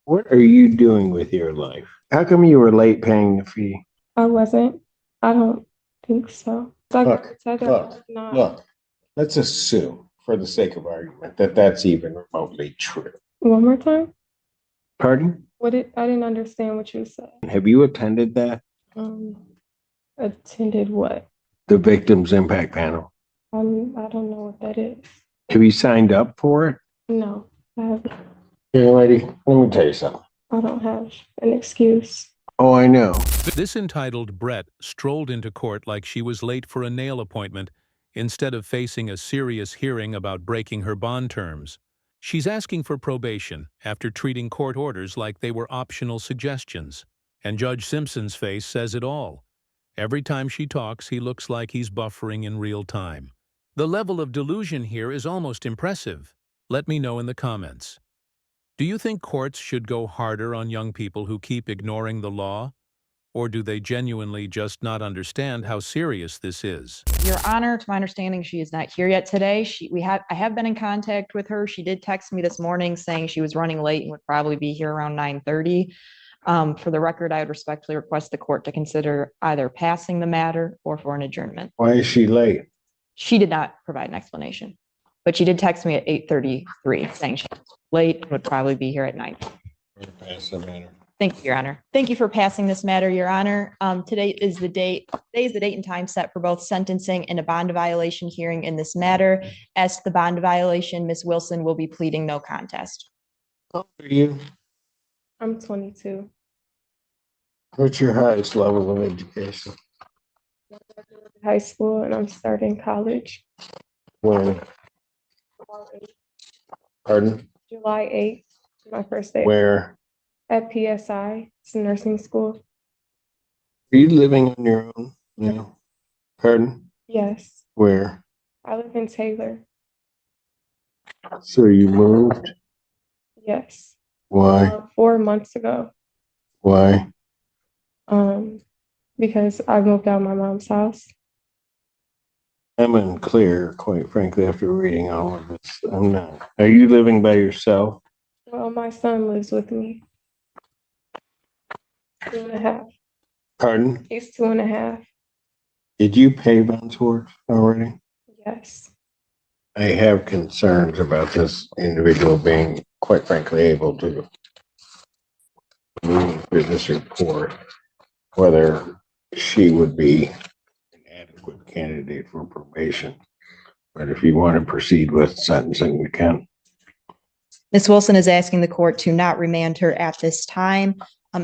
What are you doing with your life? How come you were late paying the fee? I wasn't. I don't think so. Like I Look, said, I look, was not. look. Let's assume, for the sake of argument, that that's even remotely true. One more time. Pardon? I didn't understand what you said. Have you attended that? Um, attended what? The Victims Impact Panel. I don't know what that is. Have you signed up for it? No, I have. Young lady, let me tell you something. I don't have an excuse. Oh, I know. This entitled Brett strolled into court like she was late for a nail appointment instead of facing a serious hearing about breaking her bond terms. She's asking for probation after treating court orders like they were optional suggestions. And Judge Simpson's face says it all. Every time she talks, he looks like he's buffering in real time. The level of delusion here is almost impressive. Let me know in the comments. Do you think courts should go harder on young people who keep ignoring the law? Or do they genuinely just not understand how serious this is? Your Honor, to my understanding, she is not here yet today. I have been in contact with her. She did text me this morning saying she was running late and would probably be here around 9:30. For the record, I would respectfully request the court to consider either passing the matter or for an adjournment. Why is she late? She did not provide an explanation, but she did text me at 8:33 saying she was late and would probably be here at 9. Pass the matter. Thank you, Your Honor. Thank you for passing this matter, Your Honor. Today is the date and time set for both sentencing and a bond violation hearing in this matter. As to the bond violation, Ms. Wilson will be pleading no contest. How old are you? I'm 22. What's your highest level of education? High school and I'm starting college. When? Pardon? July 8th, my first day. Where? At PSI, it's a nursing school. Are you living on your own now? Pardon? Yes, Where? I live in Taylor. So you moved? Yes, Why? 4 months ago. Why? Because I moved out of my mom's house. I'm unclear, quite frankly, after reading all of this. I'm not. Are you living by yourself? Well, my son lives with me. 2.5. Pardon? He's 2.5. Did you pay bond work already? Yes. I have concerns about this individual being, quite frankly, able to move through this report, whether she would be an adequate candidate for probation. But if you want to proceed with sentencing, we can. Ms. Wilson is asking the court to not remand her at this time.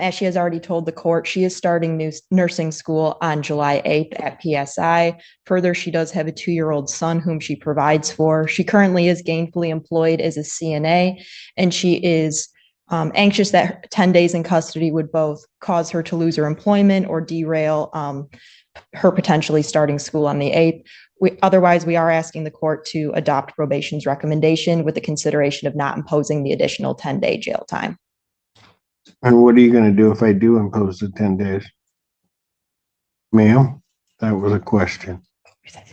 As she has already told the court, she is starting nursing school on July 8th at PSI. Further, she does have a 2-year-old son whom she provides for. She currently is gainfully employed as a CNA, and she is anxious that 10 days in custody would both cause her to lose her employment or derail her potentially starting school on the 8th. Otherwise, we are asking the court to adopt probation's recommendation with the consideration of not imposing the additional 10-day jail time. And what are you going to do if I do impose the 10 days? Ma'am, that was a question.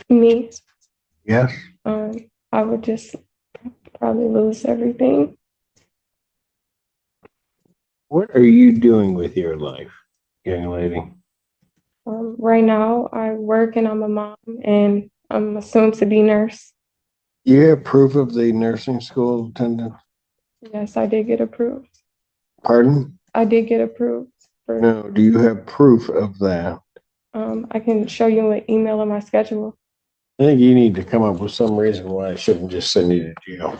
Me, Yes? I would just probably lose everything. What are you doing with your life, young lady? Right now, I work and I'm a mom and I'm a soon-to-be nurse. You have proof of the nursing school attendance? Yes, I did get approved. Pardon? I did get approved. No, do you have proof of that? I can show you an email of my schedule. I think you need to come up with some reason why I shouldn't just send you to jail.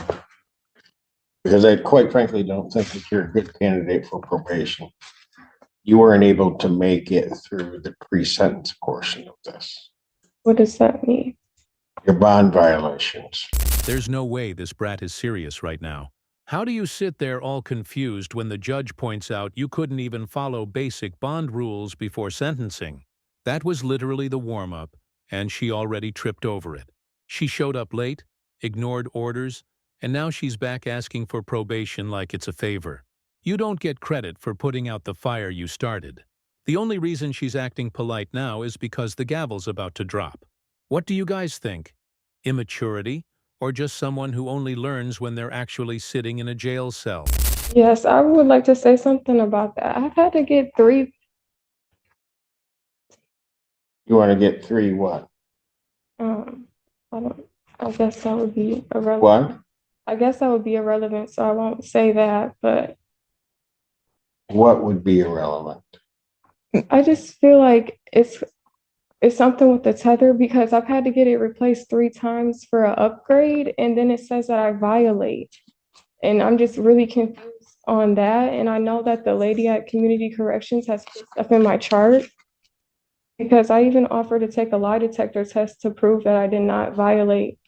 Because I quite frankly don't think that you're a good candidate for probation. You weren't able to make it through the pre-sentence portion of this. What does that mean? Your bond violations. There's no way this brat is serious right now. How do you sit there all confused when the judge points out you couldn't even follow basic bond rules before sentencing? That was literally the warm-up, and she already tripped over it. She showed up late, ignored orders, and now she's back asking for probation like it's a favor. You don't get credit for putting out the fire you started. The only reason she's acting polite now is because the gavel's about to drop. What do you guys think? Immaturity? Or just someone who only learns when they're actually sitting in a jail cell? Yes, I would like to say something about that. I've had to get three. You want to get 3 what? I don't. I guess that would be irrelevant. What? I guess that would be irrelevant, so I won't say that. But What would be irrelevant? I just feel like it's something with the tether because I've had to get it replaced 3 times for an upgrade, and then it says that I violate, and I'm just really confused on that. And I know that the lady at Community Corrections has put stuff in my chart because I even offered to take a lie detector test to prove that I did not violate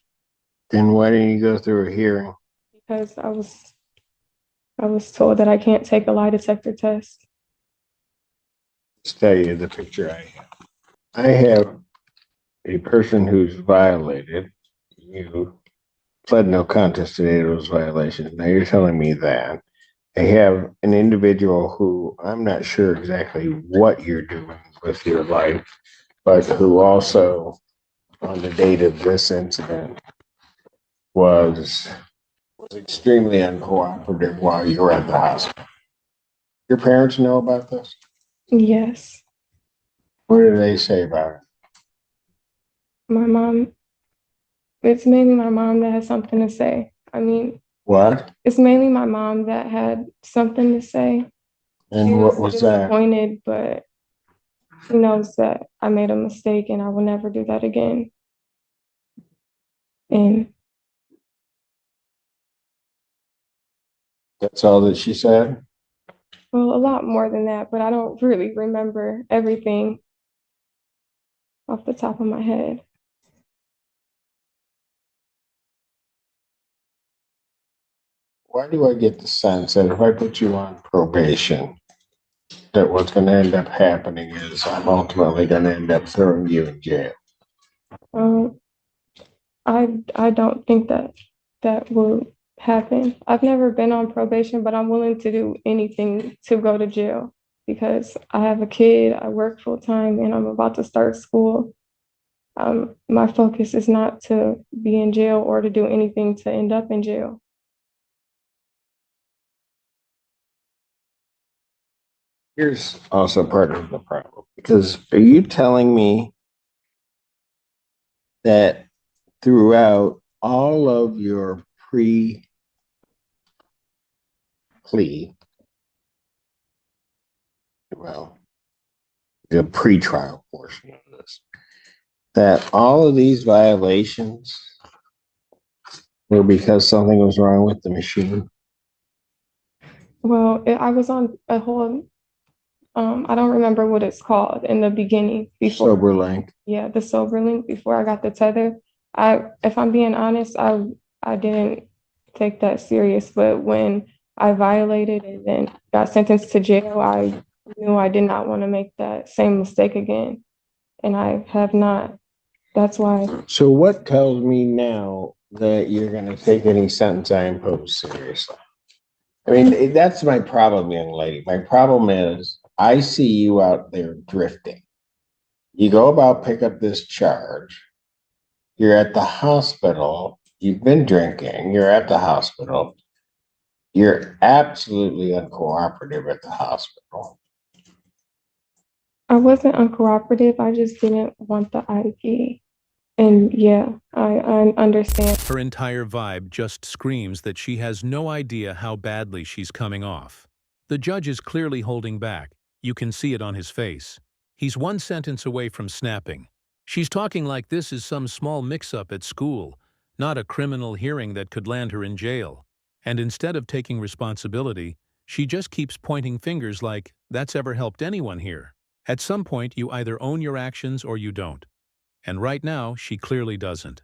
Then why didn't you go through a hearing? because I was told that I can't take a lie detector test. Let's tell you the picture I have. I have a person who's violated. You pled no contest to any of those violations. Now you're telling me that. I have an individual who I'm not sure exactly what you're doing with your life, but who also, on the date of this incident, was extremely uncooperative while you were at the hospital. Your parents know about this? Yes, What do they say about it? my mom, it's mainly my mom that has something to say. I mean, What? it's mainly my mom that had something to say. She And what was that? disappointed, but she knows that I made a mistake and I will never do that again. And That's all that she said? well, a lot more than that, but I don't really remember everything off the top of my head. Why do I get the sense that if I put you on probation, that what's going to end up happening is I'm ultimately going to end up throwing you in jail? Um, I don't think that that will happen. I've never been on probation, but I'm willing to do anything to go to jail because I have a kid, I work full time, and I'm about to start school. My focus is not to be in jail or to do anything to end up in jail. Here's also part of the problem, because are you telling me that throughout all of your plea, well, the pre-trial portion of this, that all of these violations were because something was wrong with the machine? Well, I was on a whole, I don't remember what it's called in the beginning before. Sober link. Yeah, the sober link before I got the tether. If I'm being honest, I didn't take that serious, but when I violated and then got sentenced to jail, I knew I did not want to make that same mistake again, and I have not. That's why. So what tells me now that you're going to take any sentence I impose seriously? I mean, that's my problem, young lady. My problem is I see you out there drifting. You go about pick up this charge. You're at the hospital. You've been drinking. You're at the hospital. You're absolutely uncooperative at the hospital. I wasn't uncooperative. I just didn't want the IV. And yeah, I understand. Her entire vibe just screams that she has no idea how badly she's coming off. The judge is clearly holding back. You can see it on his face. He's one sentence away from snapping. She's talking like this is some small mix-up at school, not a criminal hearing that could land her in jail. And instead of taking responsibility, she just keeps pointing fingers like, that's ever helped anyone here. At some point, you either own your actions or you don't. And right now, she clearly doesn't.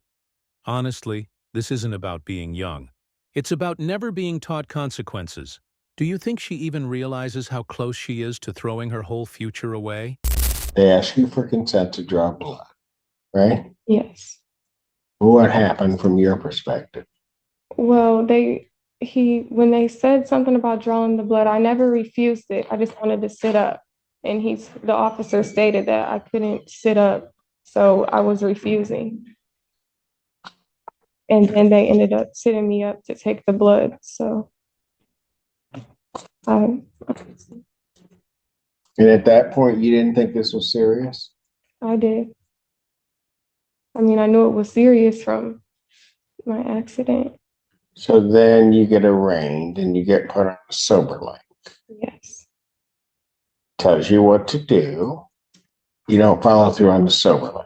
Honestly, this isn't about being young. It's about never being taught consequences. Do you think she even realizes how close she is to throwing her whole future away? They ask you for consent to draw blood, right? Yes. What happened from your perspective? Well, when they said something about drawing the blood, I never refused it. I just wanted to sit up. And the officer stated that I couldn't sit up. So I was refusing. And then they ended up sitting me up to take the blood. So I, And at that point, you didn't think this was serious? I did. I mean, I knew it was serious from my accident. So then you get arraigned and you get put on a sober line. Yes, Tells you what to do. You don't follow through on the sober line,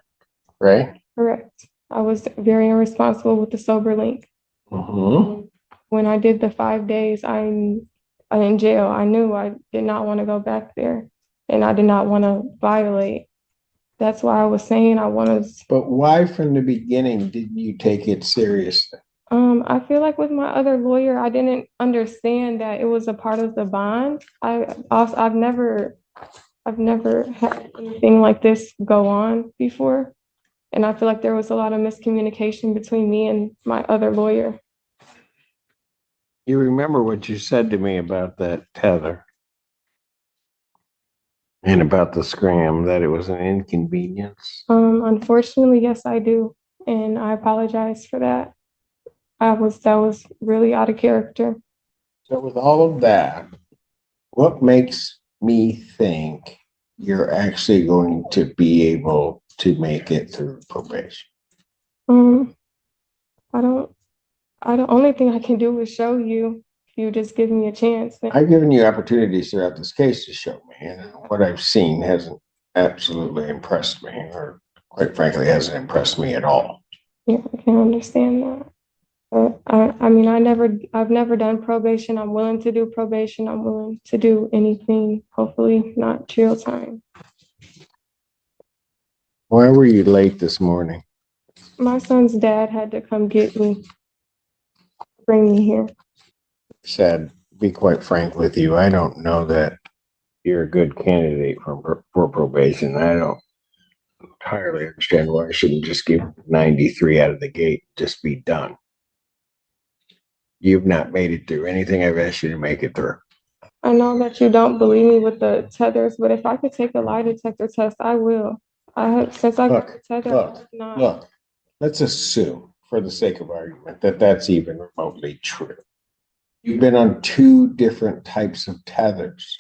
right? correct. I was very irresponsible with the sober link. Mm-hmm. When I did the 5 days, I'm in jail. I knew I did not want to go back there, and I did not want to violate. That's why I was saying I want to. But why from the beginning didn't you take it seriously? I feel like with my other lawyer, I didn't understand that it was a part of the bond. I've never had anything like this go on before, and I feel like there was a lot of miscommunication between me and my other lawyer. You remember what you said to me about that tether and about the scram, that it was an inconvenience? Unfortunately, yes, I do, and I apologize for that. That was really out of character. So with all of that, what makes me think you're actually going to be able to make it through probation? Um, I don't. The only thing I can do is show you if you just give me a chance. I've given you opportunities throughout this case to show me, and what I've seen hasn't absolutely impressed me, or quite frankly, hasn't impressed me at all. Yeah, I can understand that. But I mean, I've never done probation. I'm willing to do probation. I'm willing to do anything. Hopefully, not jail time. Why were you late this morning? My son's dad had to come get me, bring me here. Said, be quite frank with you, I don't know that you're a good candidate for probation. I don't entirely understand why I shouldn't just give 93 out of the gate, just be done. You've not made it through anything I've asked you to make it through. I know that you don't believe me with the tethers, but if I could take a lie detector test, I will. Since I got the tether, I have not. Look, let's assume, for the sake of argument, that that's even remotely true. You've been on 2 different types of tethers.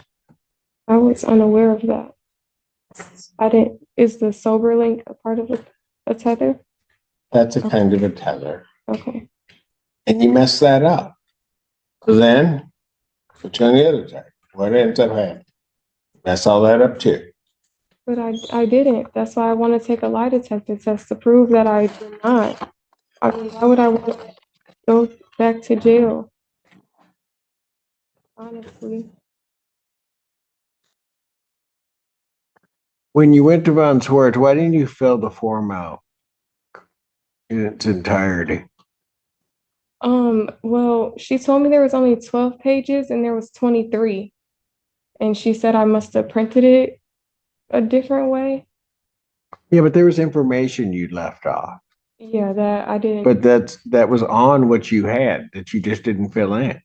I was unaware of that. I didn't. Is the sober link a part of a tether? That's a kind of a tether. Okay. And you mess that up. So then, put you on the other side. What ends up happening? Mess all that up too. But I didn't. That's why I want to take a lie detector test to prove that I did not. I mean, why would I want to go back to jail? Honestly. When you went to Von Swartz, why didn't you fill the form out in its entirety? Well, she told me there was only 12 pages and there was 23. And she said I must have printed it a different way. Yeah, but there was information you left off. Yeah, that I didn't. But that was on what you had that you just didn't fill in.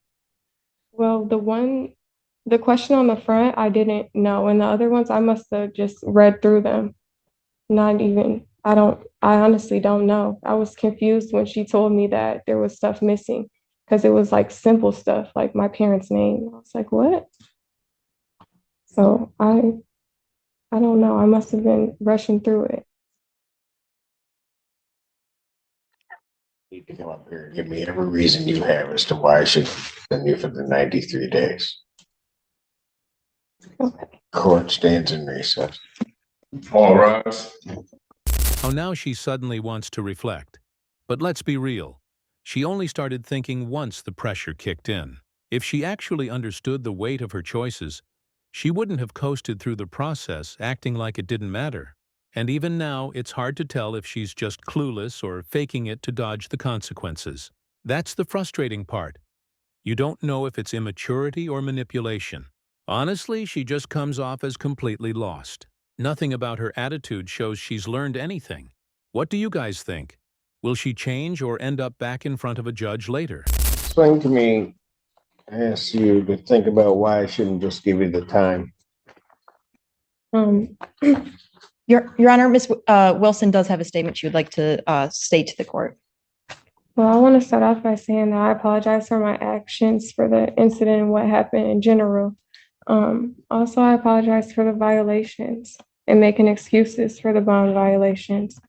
Well, the question on the front, I didn't know. And the other ones, I must have just read through them. Not even, I honestly don't know. I was confused when she told me that there was stuff missing because it was like simple stuff, like my parents' name. I was like, what? So I don't know. I must have been rushing through it. You need to come up here and give me every reason you have as to why I should send you for the 93 days. Okay. Court stands in recess. All rise. How now she suddenly wants to reflect. But let's be real. She only started thinking once the pressure kicked in. If she actually understood the weight of her choices, she wouldn't have coasted through the process acting like it didn't matter. And even now, it's hard to tell if she's just clueless or faking it to dodge the consequences. That's the frustrating part. You don't know if it's immaturity or manipulation. Honestly, she just comes off as completely lost. Nothing about her attitude shows she's learned anything. What do you guys think? Will she change or end up back in front of a judge later? Explain to me, I asked you to think about why I shouldn't just give you the time. Um, Your Honor, Ms. Wilson does have a statement she would like to state to the court. Well, I want to start off by saying that I apologize for my actions for the incident and what happened in general. Also, I apologize for the violations and making excuses for the bond violations.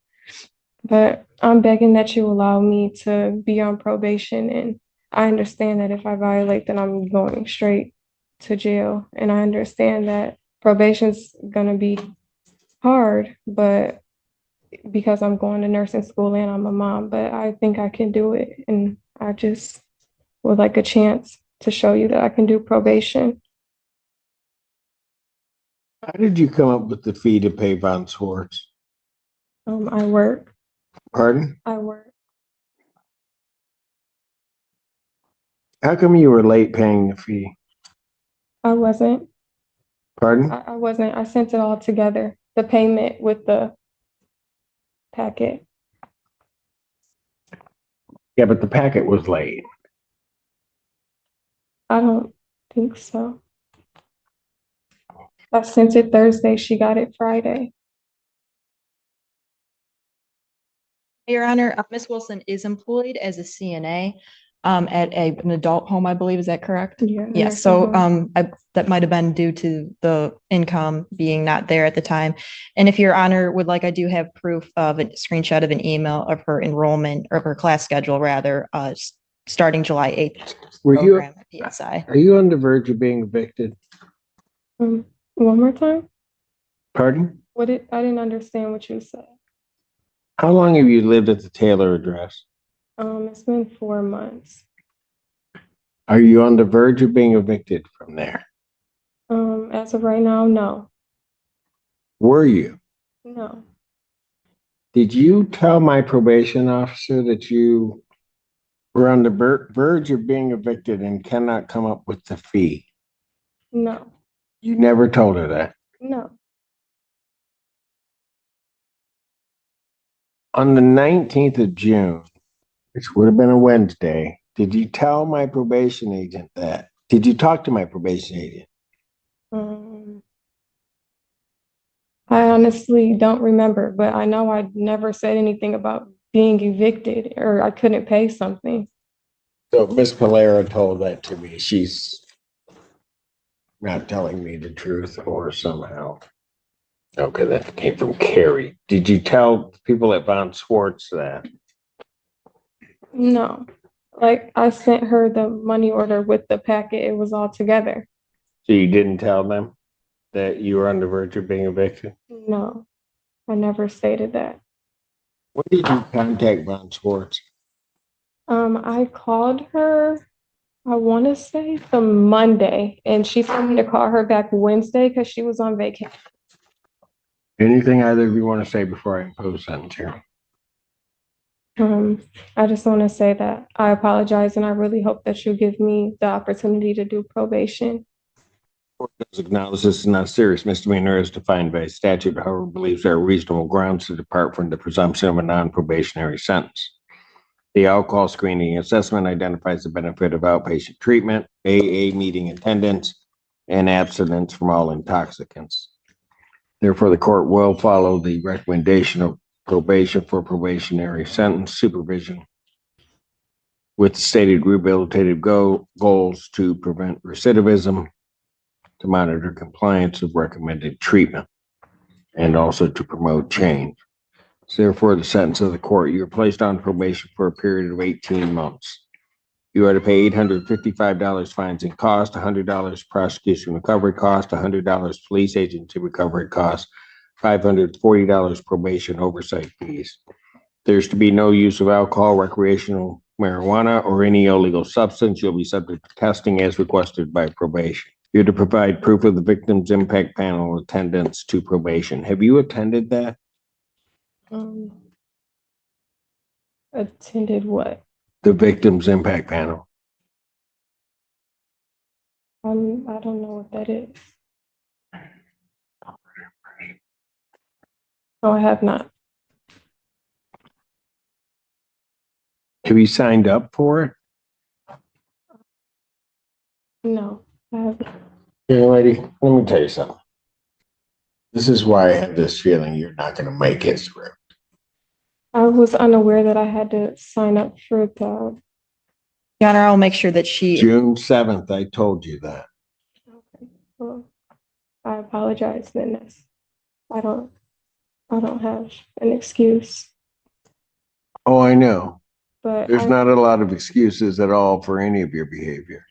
But I'm begging that you allow me to be on probation. And I understand that if I violate, then I'm going straight to jail. And I understand that probation's going to be hard, but because I'm going to nursing school and I'm a mom, but I think I can do it. And I just would like a chance to show you that I can do probation. How did you come up with the fee to pay Von Swartz? I work. Pardon? I work. How come you were late paying the fee? I wasn't. Pardon? I wasn't. I sent it all together. The payment with the packet. Yeah, but the packet was late. I don't think so. I sent it Thursday. She got it Friday. Your Honor, Ms. Wilson is employed as a CNA at an adult home, I believe. Is that correct? Yeah. Yes, so that might have been due to the income being not there at the time. And if Your Honor would like, I do have proof of a screenshot of an email of her enrollment, or of her class schedule rather, starting July 8th. Were you, program at PSI. are you on the verge of being evicted? One more time. Pardon? I didn't understand what you said. How long have you lived at the Taylor address? It's been 4 months. Are you on the verge of being evicted from there? As of right now, no. Were you? No. Did you tell my probation officer that you were on the verge of being evicted and cannot come up with the fee? No. You never told her that. No. On the 19th of June, which would have been a Wednesday, did you tell my probation agent that? Did you talk to my probation agent? I honestly don't remember, but I know I never said anything about being evicted or I couldn't pay something. So if Miss Palera told that to me, she's not telling me the truth or somehow. Okay, that came from Carrie. Did you tell people at Von Swartz that? No. Like I sent her the money order with the packet. It was all together. So you didn't tell them that you were on the verge of being evicted? No, I never stated that. When did you contact Von Swartz? I called her, I want to say the Monday, and she told me to call her back Wednesday because she was on vacation. Anything either of you want to say before I impose sentence here? I just want to say that I apologize and I really hope that you give me the opportunity to do probation. Court does acknowledge this is not a serious misdemeanor as defined by statute, however, believes there are reasonable grounds to depart from the presumption of a non-probationary sentence. The alcohol screening assessment identifies the benefit of outpatient treatment, AA meeting attendance, and abstinence from all intoxicants. Therefore, the court will follow the recommendation of probation for probationary sentence supervision with stated rehabilitative goals to prevent recidivism, to monitor compliance of recommended treatment, and also to promote change. So therefore, the sentence of the court, you are placed on probation for a period of 18 months. You are to pay $855 fines and cost, $100 prosecution recovery cost, $100 police agency recovery cost, $540 probation oversight fees. There's to be no use of alcohol, recreational marijuana, or any illegal substance. You'll be subject to testing as requested by probation. You're to provide proof of the victim's impact panel attendance to probation. Have you attended that? Attended what? The victim's impact panel. I don't know what that is. No, I have not. Have you signed up for it? No, I haven't. Young lady, let me tell you something. This is why I have this feeling you're not going to make it through. I was unaware that I had to sign up for the. Your Honor, I'll make sure that she, June 7th, I told you that. Okay, well, I apologize then. I don't, I don't have an excuse, Oh, I know. but There's not a lot of excuses at all for any of your behavior.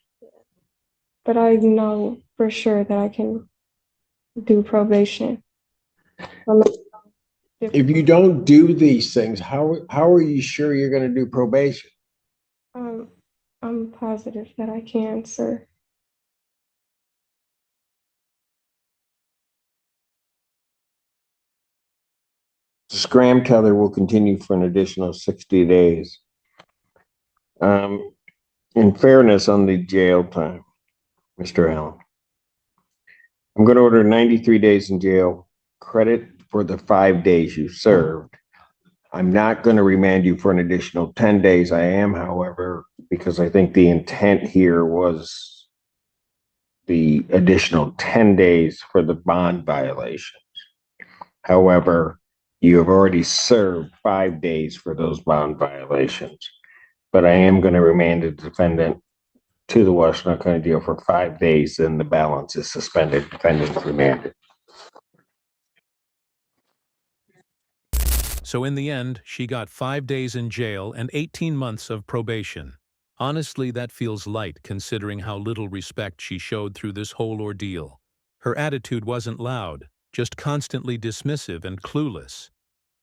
but I know for sure that I can do probation. If you don't do these things, how are you sure you're going to do probation? I'm positive that I can, sir. The scram tether will continue for an additional 60 days. In fairness on the jail time, Mr. Allen, I'm going to order 93 days in jail, credit for the 5 days you served. I'm not going to remand you for an additional 10 days. I am, however, because I think the intent here was the additional 10 days for the bond violations. However, you have already served 5 days for those bond violations, but I am going to remand the defendant to the Washington County Jail for 5 days, and the balance is suspended. Defendant is remanded. So in the end, she got 5 days in jail and 18 months of probation. Honestly, that feels light considering how little respect she showed through this whole ordeal. Her attitude wasn't loud, just constantly dismissive and clueless.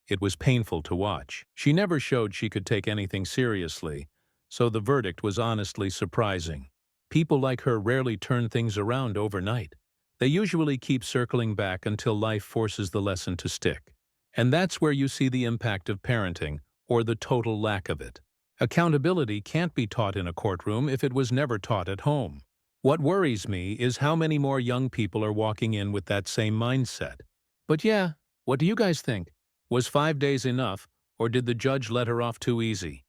It was painful to watch. She never showed she could take anything seriously, so the verdict was honestly surprising. People like her rarely turn things around overnight. They usually keep circling back until life forces the lesson to stick. And that's where you see the impact of parenting, or the total lack of it. Accountability can't be taught in a courtroom if it was never taught at home. What worries me is how many more young people are walking in with that same mindset. But yeah, what do you guys think? Was 5 days enough, or did the judge let her off too easy?